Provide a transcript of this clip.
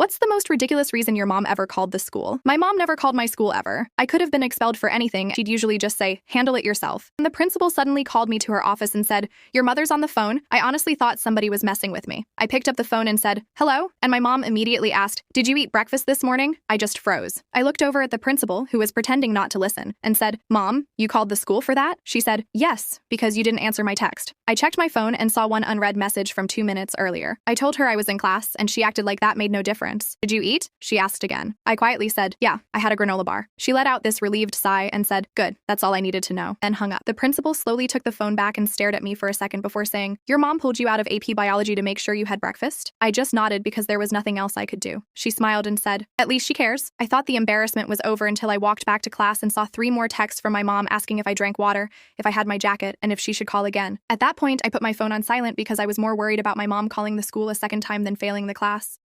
What's the most ridiculous reason your mom ever called the school? My mom never called my school ever. I could have been expelled for anything. She'd usually just say, handle it yourself. And the principal suddenly called me to her office and said, your mother's on the phone. I honestly thought somebody was messing with me. I picked up the phone and said, hello? And my mom immediately asked, did you eat breakfast this morning? I just froze. I looked over at the principal, who was pretending not to listen, and said, Mom, you called the school for that? She said, yes, because you didn't answer my text. I checked my phone and saw one unread message from 2 minutes earlier. I told her I was in class, and she acted like that made no difference. Did you eat? She asked again. I quietly said, yeah, I had a granola bar. She let out this relieved sigh and said, good, that's all I needed to know, then hung up. The principal slowly took the phone back and stared at me for a second before saying, your mom pulled you out of AP Biology to make sure you had breakfast? I just nodded because there was nothing else I could do. She smiled and said, at least she cares. I thought the embarrassment was over until I walked back to class and saw 3 more texts from my mom asking if I drank water, if I had my jacket, and if she should call again. At that point, I put my phone on silent because I was more worried about my mom calling the school a second time than failing the class.